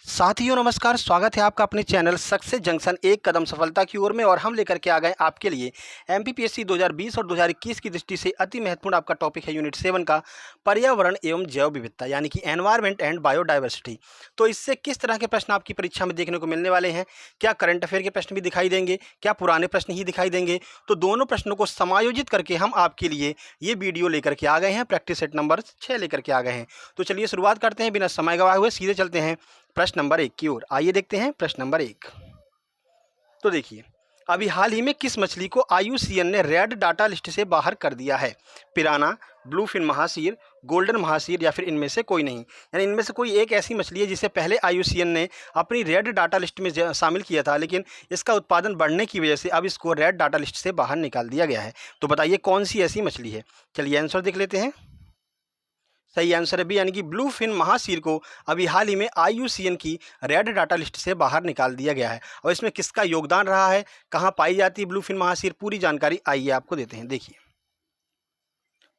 साथियों नमस्कार, स्वागत है आपका अपने चैनल सक्सेस जंक्शन एक कदम सफलता की ओर में। और हम लेकर के आ गए आपके लिए एमपीपीएससी 2020 और 2021 की दृष्टि से अति महत्वपूर्ण आपका टॉपिक है यूनिट 7 का पर्यावरण एवं जैव विविधता यानी कि एनवायरनमेंट एंड बायोडाइवर्सिटी। तो इससे किस तरह के प्रश्न आपकी परीक्षा में देखने को मिलने वाले हैं, क्या करंट अफेयर के प्रश्न भी दिखाई देंगे, क्या पुराने प्रश्न ही दिखाई देंगे, तो दोनों प्रश्नों को समायोजित करके हम आपके लिए ये वीडियो लेकर के आ गए हैं। प्रैक्टिस सेट नंबर 6 लेकर के आ गए हैं। तो चलिए शुरुआत करते हैं, बिना समय गवाए हुए सीधे चलते हैं प्रश्न नंबर 1 की ओर। आइए देखते हैं प्रश्न नंबर 1। तो देखिए, अभी हाल ही में किस मछली को आईयूसीएन ने रेड डाटा लिस्ट से बाहर कर दिया है? पिराना, ब्लूफिन महासीर, गोल्डन महासीर या फिर इनमें से कोई नहीं। यानी इनमें से कोई एक ऐसी मछली है जिसे पहले आईयूसीएन ने अपनी रेड डाटा लिस्ट में शामिल किया था, लेकिन इसका उत्पादन बढ़ने की वजह से अब इसको रेड डाटा लिस्ट से बाहर निकाल दिया गया है। तो बताइए कौन सी ऐसी मछली है? चलिए आंसर देख लेते हैं। सही आंसर है बी, यानी कि ब्लूफिन महासीर को अभी हाल ही में आईयूसीएन की रेड डाटा लिस्ट से बाहर निकाल दिया गया है। और इसमें किसका योगदान रहा है, कहाँ पाई जाती है ब्लूफिन महासीर, पूरी जानकारी आइए आपको देते हैं। देखिए,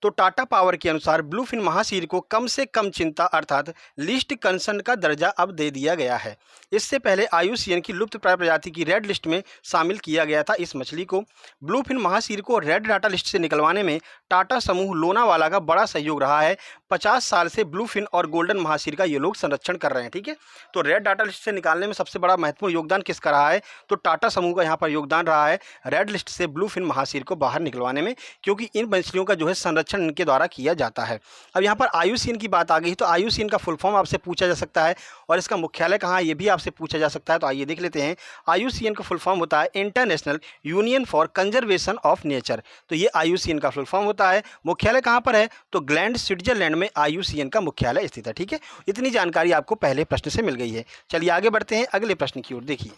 तो टाटा पावर के अनुसार ब्लूफिन महासीर को कम से कम चिंता अर्थात लिस्ट कंसर्न का दर्जा अब दे दिया गया है। इससे पहले आईयूसीएन की लुप्तप्राय प्रजाति की रेड लिस्ट में शामिल किया गया था। इस मछली को, ब्लूफिन महासीर को रेड डाटा लिस्ट से निकलवाने में टाटा समूह लोनावाला का बड़ा सहयोग रहा है। 50 साल से ब्लूफिन और गोल्डन महासीर का ये लोग संरक्षण कर रहे हैं। ठीक है, तो रेड डाटा लिस्ट से निकालने में सबसे बड़ा महत्वपूर्ण योगदान किसका रहा है? तो टाटा समूह का यहाँ पर योगदान रहा है रेड लिस्ट से ब्लूफिन महासीर को बाहर निकलवाने में, क्योंकि इन मछलियों का जो है संरक्षण इनके द्वारा किया जाता है। अब यहाँ पर आईयूसीएन की बात आ गई, तो आईयूसीएन का फुल फॉर्म आपसे पूछा जा सकता है और इसका मुख्यालय कहाँ है ये भी आपसे पूछा जा सकता है। तो आइए देख लेते हैं। आईयूसीएन का फुल फॉर्म होता है international union for conservation of nature. तो ये आईयूसीएन का फुल फॉर्म होता है। मुख्यालय कहाँ पर है? तो ग्लैंड स्विट्जरलैंड में आईयूसीएन का मुख्यालय स्थित है। ठीक है, इतनी जानकारी आपको पहले प्रश्न से मिल गई है। चलिए आगे बढ़ते हैं अगले प्रश्न की ओर। देखिए,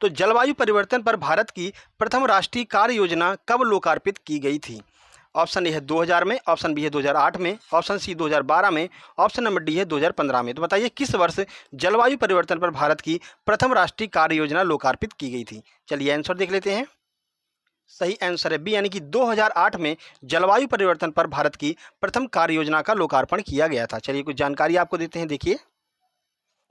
तो जलवायु परिवर्तन पर भारत की प्रथम राष्ट्रीय कार्य योजना कब लोकार्पित की गई थी? ऑप्शन ए है 2000 में, ऑप्शन बी है 2008 में, ऑप्शन सी 2012 में, ऑप्शन नंबर डी है 2015 में। तो बताइए किस वर्ष जलवायु परिवर्तन पर भारत की प्रथम राष्ट्रीय कार्य योजना लोकार्पित की गई थी? चलिए आंसर देख लेते हैं। सही आंसर है बी, यानी कि 2008 में जलवायु परिवर्तन पर भारत की प्रथम कार्य योजना का लोकार्पण किया गया था। चलिए कुछ जानकारी आपको देते हैं। देखिए,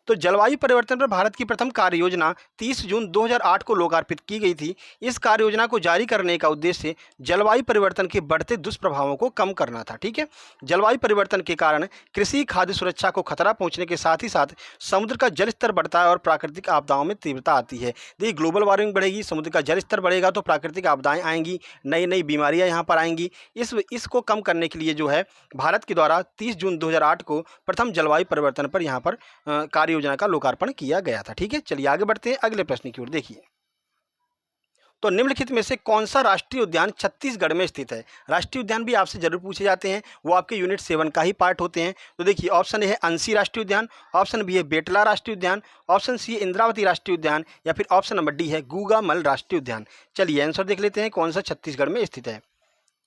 तो जलवायु परिवर्तन पर भारत की प्रथम कार्य योजना 30 जून 2008 को लोकार्पित की गई थी। इस कार्य योजना को जारी करने का उद्देश्य जलवायु परिवर्तन के बढ़ते दुष्प्रभावों को कम करना था। ठीक है, जलवायु परिवर्तन के कारण कृषि खाद्य सुरक्षा को खतरा पहुंचने के साथ ही साथ समुद्र का जल स्तर बढ़ता है और प्राकृतिक आपदाओं में तीव्रता आती है। देखिए, ग्लोबल वार्मिंग बढ़ेगी, समुद्र का जल स्तर बढ़ेगा तो प्राकृतिक आपदाएं आएंगी, नई नई बीमारियां यहाँ पर आएंगी। इसको कम करने के लिए जो है भारत के द्वारा 30 जून 2008 को प्रथम जलवायु परिवर्तन पर यहाँ पर कार्य योजना का लोकार्पण किया गया था। ठीक है, चलिए आगे बढ़ते हैं अगले प्रश्न की ओर। देखिए, तो निम्नलिखित में से कौन सा राष्ट्रीय उद्यान छत्तीसगढ़ में स्थित है? राष्ट्रीय उद्यान भी आपसे जरूर पूछे जाते हैं, वो आपके यूनिट 7 का ही पार्ट होते हैं। तो देखिए, ऑप्शन ए है अंसी राष्ट्रीय उद्यान, ऑप्शन बी है बेटला राष्ट्रीय उद्यान, ऑप्शन सी है इंद्रावती राष्ट्रीय उद्यान या फिर ऑप्शन नंबर डी है गूगामल राष्ट्रीय उद्यान। चलिए आंसर देख लेते हैं कौन सा छत्तीसगढ़ में स्थित है।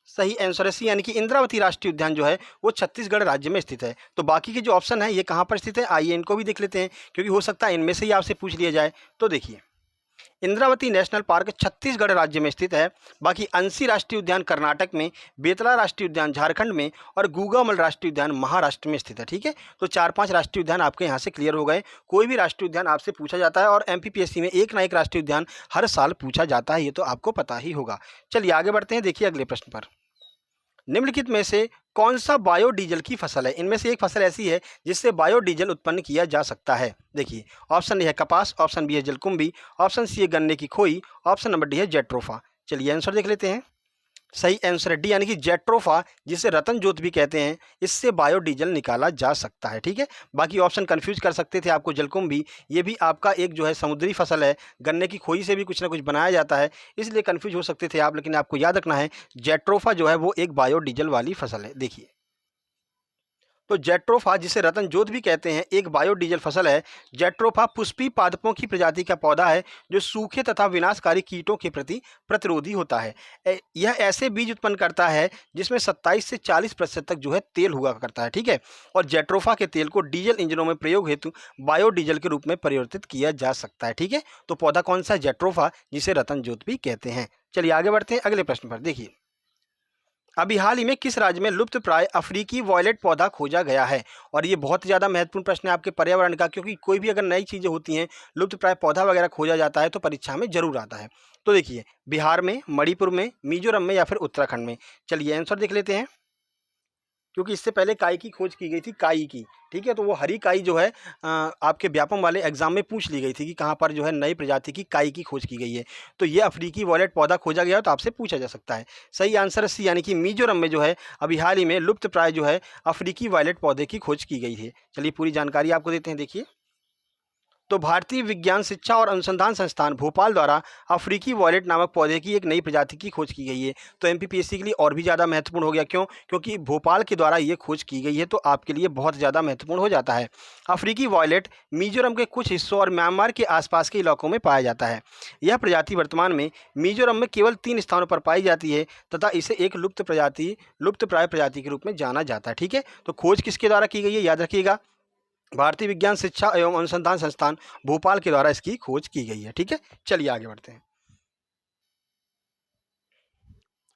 सही आंसर है सी, यानी कि इंद्रावती राष्ट्रीय उद्यान जो है वो छत्तीसगढ़ राज्य में स्थित है। तो बाकी के जो ऑप्शन है ये कहाँ पर स्थित है, आइए इनको भी देख लेते हैं, क्योंकि हो सकता है इनमें से ही आपसे पूछ लिया जाए। तो देखिए, इंद्रावती नेशनल पार्क छत्तीसगढ़ राज्य में स्थित है। बाकी अंसी राष्ट्रीय उद्यान कर्नाटक में, बेतला राष्ट्रीय उद्यान झारखंड में और गूगामल राष्ट्रीय उद्यान महाराष्ट्र में स्थित है। ठीक है, तो 4-5 राष्ट्रीय उद्यान आपके यहाँ से क्लियर हो गए। कोई भी राष्ट्रीय उद्यान आपसे पूछा जाता है और एमपीपीएससी में एक ना एक राष्ट्रीय उद्यान हर साल पूछा जाता है, ये तो आपको पता ही होगा। चलिए आगे बढ़ते हैं। देखिए अगले प्रश्न पर, निम्नलिखित में से कौन सा बायोडीजल की फसल है? इनमें से एक फसल ऐसी है जिससे बायोडीजल उत्पन्न किया जा सकता है। देखिए, ऑप्शन ए है कपास, ऑप्शन बी है जलकुंभी, ऑप्शन सी है गन्ने की खोई, ऑप्शन नंबर डी है जेट्रोफा। चलिए आंसर देख लेते हैं। सही आंसर है डी, यानी कि जेट्रोफा, जिसे रतन जोत भी कहते हैं, इससे बायोडीजल निकाला जा सकता है। ठीक है, बाकी ऑप्शन कंफ्यूज कर सकते थे आपको। जलकुंभी ये भी आपका एक जो है समुद्री फसल है, गन्ने की खोई से भी कुछ ना कुछ बनाया जाता है, इसलिए कंफ्यूज हो सकते थे आप, लेकिन आपको याद रखना है जेट्रोफा जो है वो एक बायोडीजल वाली फसल है। देखिए, तो जेट्रोफा, जिसे रतन जोत भी कहते हैं, एक बायोडीजल फसल है। जेट्रोफा पुष्पी पादपों की प्रजाति का पौधा है जो सूखे तथा विनाशकारी कीटों के प्रति प्रतिरोधी होता है। यह ऐसे बीज उत्पन्न करता है जिसमें 27 से 40% तक जो है तेल हुआ करता है। ठीक है, और जेट्रोफा के तेल को डीजल इंजनों में प्रयोग हेतु बायोडीजल के रूप में परिवर्तित किया जा सकता है। ठीक है, तो पौधा कौन सा है? जेट्रोफा, जिसे रतन जोत भी कहते हैं। चलिए आगे बढ़ते हैं अगले प्रश्न पर। देखिए, अभी हाल ही में किस राज्य में लुप्त प्राय अफ्रीकी वॉयलेट पौधा खोजा गया है? और ये बहुत ज़्यादा महत्वपूर्ण प्रश्न है आपके पर्यावरण का, क्योंकि कोई भी अगर नई चीज़ें होती हैं, लुप्त प्राय पौधा वगैरह खोजा जाता है तो परीक्षा में जरूर आता है। तो देखिए, बिहार में, मणिपुर में, मिजोरम में या फिर उत्तराखंड में। चलिए आंसर देख लेते हैं। क्योंकि इससे पहले काई की खोज की गई थी, काई की, ठीक है। तो वो हरी काई जो है आपके व्यापम वाले एग्जाम में पूछ ली गई थी कि कहाँ पर जो है नई प्रजाति की काई की खोज की गई है। तो ये अफ्रीकी वॉयलेट पौधा खोजा गया तो आपसे पूछा जा सकता है। सही आंसर है सी, यानी कि मिजोरम में जो है अभी हाल ही में लुप्त प्राय जो है अफ्रीकी वॉयलेट पौधे की खोज की गई है। चलिए पूरी जानकारी आपको देते हैं, देखिए। तो भारतीय विज्ञान शिक्षा और अनुसंधान संस्थान भोपाल द्वारा अफ्रीकी वॉयलेट नामक पौधे की एक नई प्रजाति की खोज की गई है। तो एमपीपीएससी के लिए और भी ज़्यादा महत्वपूर्ण हो गया। क्यों? क्योंकि भोपाल के द्वारा ये खोज की गई है, तो आपके लिए बहुत ज़्यादा महत्वपूर्ण हो जाता है। अफ्रीकी वॉयलेट मिजोरम के कुछ हिस्सों और म्यांमार के आसपास के इलाकों में पाया जाता है। यह प्रजाति वर्तमान में मिजोरम में केवल 3 स्थानों पर पाई जाती है तथा इसे एक लुप्त प्राय प्रजाति के रूप में जाना जाता है, ठीक है। तो खोज किसके द्वारा की गई है, याद रखिएगा, भारतीय विज्ञान शिक्षा एवं अनुसंधान संस्थान भोपाल के द्वारा इसकी खोज की गई है, ठीक है। चलिए आगे बढ़ते हैं।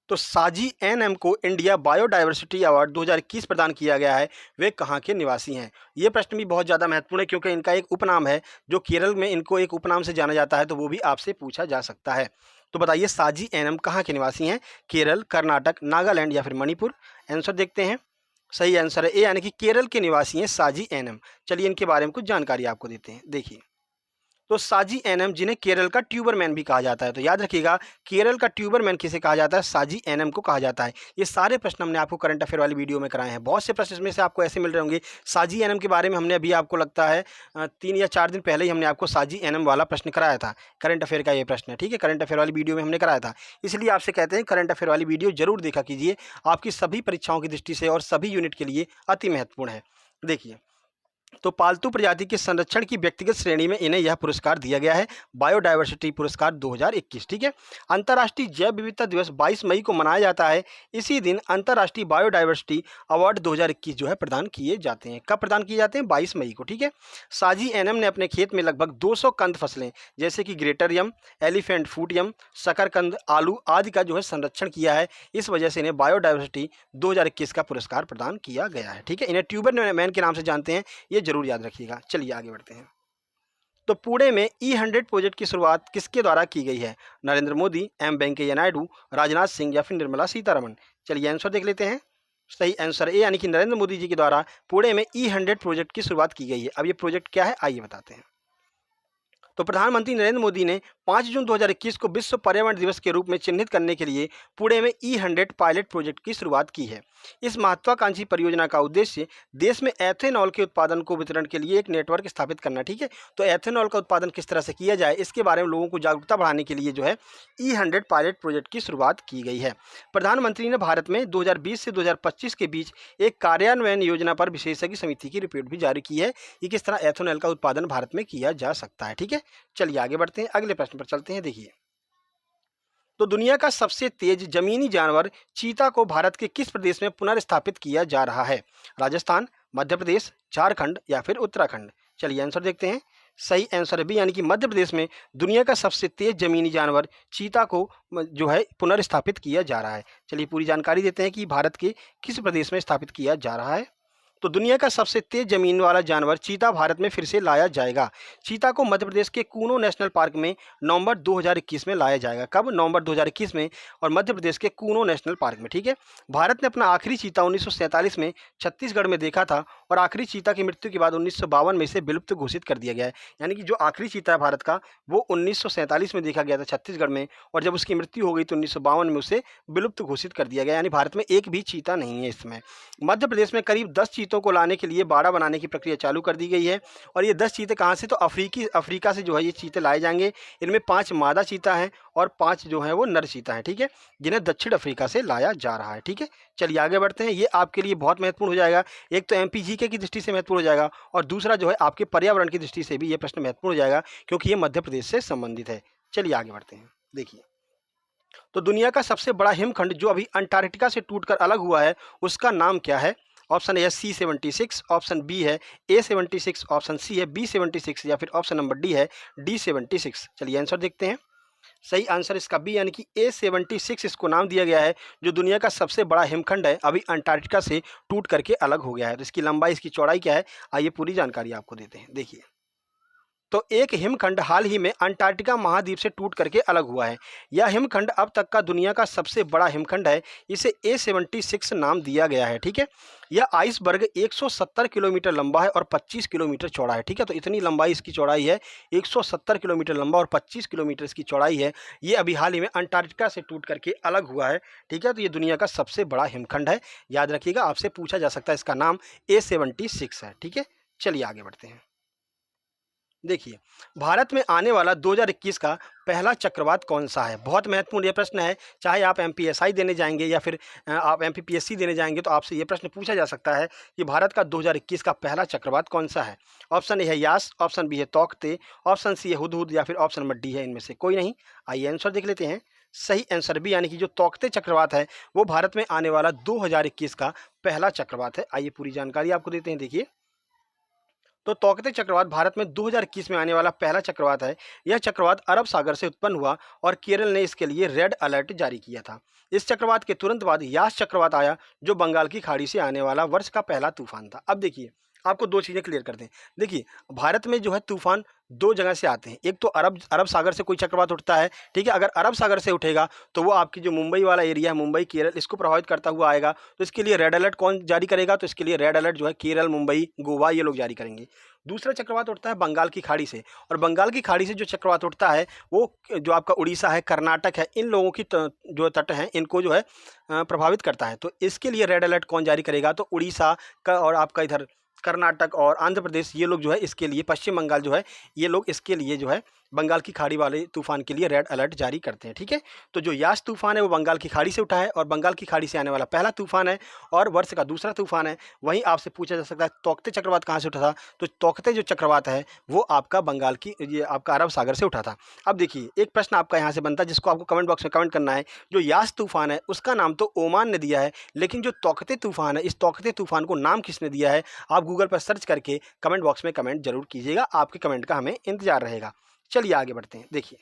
तो साजी एनएम को इंडिया बायोडायवर्सिटी अवार्ड 2021 प्रदान किया गया है। वे कहाँ के निवासी हैं? ये प्रश्न भी बहुत ज़्यादा महत्वपूर्ण है, क्योंकि इनका एक उपनाम है, जो केरल में इनको एक उपनाम से जाना जाता है, तो वो भी आपसे पूछा जा सकता है। तो बताइए, साजी एनएम कहाँ के निवासी हैं? केरल, कर्नाटक, नागालैंड या फिर मणिपुर? आंसर देखते हैं। सही आंसर है ए, यानी कि केरल के निवासी हैं साजी एनएम। चलिए इनके बारे में कुछ जानकारी आपको देते हैं, देखिए। तो साजी एनएम, जिन्हें केरल का ट्यूबरमैन भी कहा जाता है, तो याद रखिएगा, केरल का ट्यूबरमैन किसे कहा जाता है? साजी एनएम को कहा जाता है। ये सारे प्रश्न हमने आपको करंट अफेयर वाली वीडियो में कराए हैं। बहुत से प्रश्न इसमें से आपको ऐसे मिल रहे होंगे। साजी एनएम के बारे में हमने अभी आपको लगता है 3 या 4 दिन पहले ही हमने आपको साजी एनएम वाला प्रश्न कराया था। करंट अफेयर का ये प्रश्न है, ठीक है, करंट अफेयर वाली वीडियो में हमने कराया था। इसलिए आपसे कहते हैं करंट अफेयर वाली वीडियो जरूर देखा कीजिए, आपकी सभी परीक्षाओं की दृष्टि से और सभी यूनिट के लिए अति महत्वपूर्ण है। देखिए, तो पालतू प्रजाति के संरक्षण की व्यक्तिगत श्रेणी में इन्हें यह पुरस्कार दिया गया है, बायोडायवर्सिटी पुरस्कार 2021, ठीक है। अंतर्राष्ट्रीय जैव विविधता दिवस 22 मई को मनाया जाता है। इसी दिन अंतर्राष्ट्रीय बायोडायवर्सिटी अवार्ड 2021 जो है प्रदान किए जाते हैं। कब प्रदान किए जाते हैं? 22 मई को, ठीक है। साजी एनएम ने अपने खेत में लगभग 200 कंद फसलें, जैसे कि ग्रेटर यम, एलिफेंट फूट यम, शकरकंद, आलू आदि का जो है संरक्षण किया है। इस वजह से इन्हें बायोडायवर्सिटी 2021 का पुरस्कार प्रदान किया गया है, ठीक है। इन्हें ट्यूबरमैन के नाम से जानते हैं, ये जरूर याद रखिएगा। चलिए आगे बढ़ते हैं। तो पुणे में E100 प्रोजेक्ट की शुरुआत किसके द्वारा की गई है? नरेंद्र मोदी, एम वेंकैया नायडू, राजनाथ सिंह या फिर निर्मला सीतारमण? चलिए आंसर देख लेते हैं। सही आंसर ए, यानी कि नरेंद्र मोदी जी के द्वारा पुणे में E100 प्रोजेक्ट की शुरुआत की गई है। अब ये प्रोजेक्ट क्या है, आइए बताते हैं। तो प्रधानमंत्री नरेंद्र मोदी ने 5 जून 2021 को विश्व पर्यावरण दिवस के रूप में चिन्हित करने के लिए पुणे में E100 पायलट प्रोजेक्ट की शुरुआत की है। इस महत्वाकांक्षी परियोजना का उद्देश्य देश में एथेनॉल के उत्पादन को वितरण के लिए एक नेटवर्क स्थापित करना, ठीक है। तो एथेनॉल का उत्पादन किस तरह से किया जाए, इसके बारे में लोगों को जागरूकता बढ़ाने के लिए जो है E100 पायलट प्रोजेक्ट की शुरुआत की गई है। प्रधानमंत्री ने भारत में 2020 से 2025 के बीच एक कार्यान्वयन योजना पर विशेषज्ञ समिति की रिपोर्ट भी जारी की है कि किस तरह एथेनॉल का उत्पादन भारत में किया जा सकता है, ठीक है। चलिए आगे बढ़ते हैं, अगले प्रश्न पर चलते हैं। देखिए, तो दुनिया का सबसे तेज जमीनी जानवर चीता को भारत के किस प्रदेश में पुनर्स्थापित किया जा रहा है? राजस्थान, मध्य प्रदेश, झारखंड या फिर उत्तराखंड? चलिए आंसर देखते हैं। सही आंसर है बी, यानी कि मध्य प्रदेश में दुनिया का सबसे तेज जमीनी जानवर चीता को जो है पुनर्स्थापित किया जा रहा है। चलिए पूरी जानकारी देते हैं कि भारत के किस प्रदेश में स्थापित किया जा रहा है। तो दुनिया का सबसे तेज जमीन वाला जानवर चीता भारत में फिर से लाया जाएगा। चीता को मध्य प्रदेश के कूनो नेशनल पार्क में नवंबर 2021 में लाया जाएगा। कब? नवंबर 2021 में, और मध्य प्रदेश के कूनो नेशनल पार्क में, ठीक है। भारत ने अपना आखिरी चीता 1947 में छत्तीसगढ़ में देखा था, और आखिरी चीता की मृत्यु के बाद 1952 में इसे विलुप्त घोषित कर दिया गया है। यानी कि जो आखिरी चीता है भारत का, वो 1947 में देखा गया था छत्तीसगढ़ में, और जब उसकी मृत्यु हो गई तो 1952 में उसे विलुप्त घोषित कर दिया गया। यानी भारत में एक भी चीता नहीं है इस समय। मध्य प्रदेश में करीब 10 चीतों को लाने के लिए बाड़ा बनाने की प्रक्रिया चालू कर दी गई है। और ये 10 चीते कहाँ से? तो अफ्रीका से जो है ये चीते लाए जाएंगे। इनमें 5 मादा चीता हैं और 5 जो है वो नर चीता हैं, ठीक है, जिन्हें दक्षिण अफ्रीका से लाया जा रहा है, ठीक है। चलिए आगे बढ़ते हैं। ये आपके लिए बहुत महत्वपूर्ण हो जाएगा। एक तो MPGK की दृष्टि से महत्वपूर्ण हो जाएगा, और दूसरा जो है आपके पर्यावरण की दृष्टि से भी ये प्रश्न महत्वपूर्ण हो जाएगा, क्योंकि ये मध्य प्रदेश से संबंधित है। चलिए आगे बढ़ते हैं। देखिए, तो दुनिया का सबसे बड़ा हिमखंड जो अभी अंटार्कटिका से टूटकर अलग हुआ है, उसका नाम क्या है? ऑप्शन ए है C76, ऑप्शन बी है A76, ऑप्शन सी है B76 या फिर ऑप्शन नंबर डी है D76। चलिए आंसर देखते हैं। सही आंसर इसका बी यानी कि A76 इसको नाम दिया गया है, जो दुनिया का सबसे बड़ा हिमखंड है, अभी अंटार्कटिका से टूट करके अलग हो गया है। तो इसकी लंबाई, इसकी चौड़ाई क्या है, आइए पूरी जानकारी आपको देते हैं। देखिए, तो एक हिमखंड हाल ही में अंटार्कटिका महाद्वीप से टूट करके अलग हुआ है। यह हिमखंड अब तक का दुनिया का सबसे बड़ा हिमखंड है। इसे A76 नाम दिया गया है। ठीक है, यह आइसबर्ग 170 किलोमीटर लंबा है और 25 किलोमीटर चौड़ा है। ठीक है, तो इतनी लंबाई इसकी चौड़ाई है, 170 किलोमीटर लंबा और 25 किलोमीटर इसकी चौड़ाई है। ये अभी हाल ही में अंटार्कटिका से टूट करके अलग हुआ है। ठीक है, तो ये दुनिया का सबसे बड़ा हिमखंड है। याद रखिएगा, आपसे पूछा जा सकता है, इसका नाम A76 है। ठीक है, चलिए आगे बढ़ते हैं। देखिए, भारत में आने वाला 2021 का पहला चक्रवात कौन सा है? बहुत महत्वपूर्ण ये प्रश्न है। चाहे आप एमपीएसआई देने जाएंगे या फिर आप एमपीपीएससी देने जाएंगे, तो आपसे ये प्रश्न पूछा जा सकता है कि भारत का 2021 का पहला चक्रवात कौन सा है? ऑप्शन ए है यास, ऑप्शन बी है तौकते, ऑप्शन सी है हुदहुद या फिर ऑप्शन नंबर डी है इनमें से कोई नहीं। आइए आंसर देख लेते हैं। सही आंसर बी यानी कि जो तौकते चक्रवात है वो भारत में आने वाला 2021 का पहला चक्रवात है। आइए पूरी जानकारी आपको देते हैं। देखिए, तो तौकते चक्रवात भारत में 2021 में आने वाला पहला चक्रवात है। यह चक्रवात अरब सागर से उत्पन्न हुआ और केरल ने इसके लिए रेड अलर्ट जारी किया था। इस चक्रवात के तुरंत बाद यास चक्रवात आया, जो बंगाल की खाड़ी से आने वाला वर्ष का पहला तूफान था। अब देखिए, आपको दो चीज़ें क्लियर कर दें। देखिए, भारत में जो है तूफान दो जगह से आते हैं। एक तो अरब अरब सागर से कोई चक्रवात उठता है। ठीक है, अगर अरब सागर से उठेगा तो वो आपकी जो मुंबई वाला एरिया है, मुंबई केरल, इसको प्रभावित करता हुआ आएगा। तो इसके लिए रेड अलर्ट कौन जारी करेगा? तो इसके लिए रेड अलर्ट जो है केरल, मुंबई, गोवा, ये लोग जारी करेंगे। दूसरा चक्रवात उठता है बंगाल की खाड़ी से, और बंगाल की खाड़ी से जो चक्रवात उठता है वो जो आपका उड़ीसा है, कर्नाटक है, इन लोगों की जो तट हैं इनको जो है प्रभावित करता है। तो इसके लिए रेड अलर्ट कौन जारी करेगा? तो उड़ीसा का और आपका इधर कर्नाटक और आंध्र प्रदेश, ये लोग जो है इसके लिए, पश्चिम बंगाल जो है, ये लोग इसके लिए जो है बंगाल की खाड़ी वाले तूफान के लिए रेड अलर्ट जारी करते हैं। ठीक है, तो जो यास तूफान है वो बंगाल की खाड़ी से उठा है और बंगाल की खाड़ी से आने वाला पहला तूफान है और वर्ष का दूसरा तूफान है। वहीं आपसे पूछा जा सकता है तौकते चक्रवात कहाँ से उठा था? तो तौकते जो चक्रवात है वो आपका बंगाल की, ये आपका अरब सागर से उठा था। अब देखिए, एक प्रश्न आपका यहाँ से बनता है जिसको आपको कमेंट बॉक्स में कमेंट करना है। जो यास तूफान है उसका नाम तो ओमान ने दिया है, लेकिन जो तौकते तूफान है, इस तौकते तूफान को नाम किसने दिया है? आप गूगल पर सर्च करके कमेंट बॉक्स में कमेंट जरूर कीजिएगा। आपके कमेंट का हमें इंतजार रहेगा। चलिए आगे बढ़ते हैं। देखिए,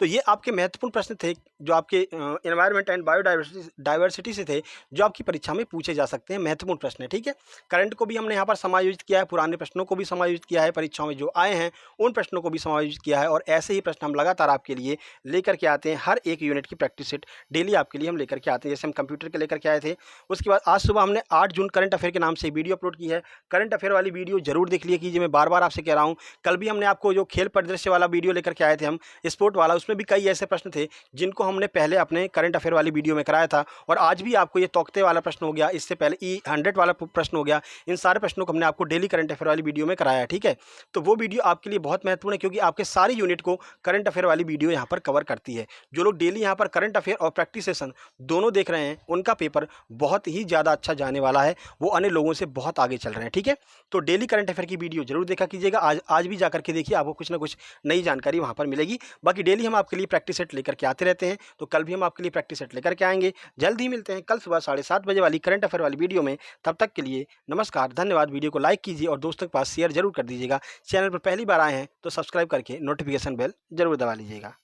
तो ये आपके महत्वपूर्ण प्रश्न थे जो आपके एनवायरनमेंट एंड बायोडाइवर्सिटी से थे, जो आपकी परीक्षा में पूछे जा सकते हैं। महत्वपूर्ण प्रश्न है। ठीक है, करंट को भी हमने यहाँ पर समायोजित किया है, पुराने प्रश्नों को भी समायोजित किया है, परीक्षाओं में जो आए हैं उन प्रश्नों को भी समायोजित किया है, और ऐसे ही प्रश्न हम लगातार आपके लिए लेकर के आते हैं। हर एक यूनिट की प्रैक्टिस सेट डेली आपके लिए हम लेकर के आते हैं। जैसे हम कंप्यूटर के लेकर के आए थे, उसके बाद आज सुबह हमने 8 जून करंट अफेयर के नाम से वीडियो अपलोड की है। करंट अफेयर वाली वीडियो जरूर देख लिया कीजिए, मैं बार बार आपसे कह रहा हूँ। कल भी हमने आपको जो खेल परिदृश्य वाला वीडियो लेकर के आए थे हम, स्पोर्ट वाला, उसमें भी कई ऐसे प्रश्न थे जिनको हमने पहले अपने करंट अफेयर वाली वीडियो में कराया था। और आज भी आपको ये तौकते वाला प्रश्न हो गया, इससे पहले E100 वाला प्रश्न हो गया, इन सारे प्रश्नों को हमने आपको डेली करंट अफेयर वाली वीडियो में कराया है। ठीक है, तो वो वीडियो आपके लिए बहुत महत्वपूर्ण है, क्योंकि आपके सारी यूनिट को करंट अफेयर वाली वीडियो यहाँ पर कवर करती है। जो लोग डेली यहाँ पर करंट अफेयर और प्रैक्टिस सेशन दोनों देख रहे हैं, उनका पेपर बहुत ही ज़्यादा अच्छा जाने वाला है, वो अन्य लोगों से बहुत आगे चल रहे हैं। ठीक है, तो डेली करंट अफेयर की वीडियो जरूर देखा कीजिएगा। आज भी जाकर के देखिए, आपको कुछ ना कुछ नई जानकारी वहाँ पर मिलेगी। बाकी डेली हम आपके लिए प्रैक्टिस सेट लेकर के आते रहते हैं, तो कल भी हम आपके लिए प्रैक्टिस सेट लेकर के आएंगे। जल्द ही मिलते हैं कल सुबह 7:30 बजे वाली करंट अफेयर वाली वीडियो में। तब तक के लिए नमस्कार, धन्यवाद। वीडियो को लाइक कीजिए और दोस्तों के पास शेयर जरूर कर दीजिएगा। चैनल पर पहली बार आए हैं तो सब्सक्राइब करके नोटिफिकेशन बेल जरूर दबा लीजिएगा।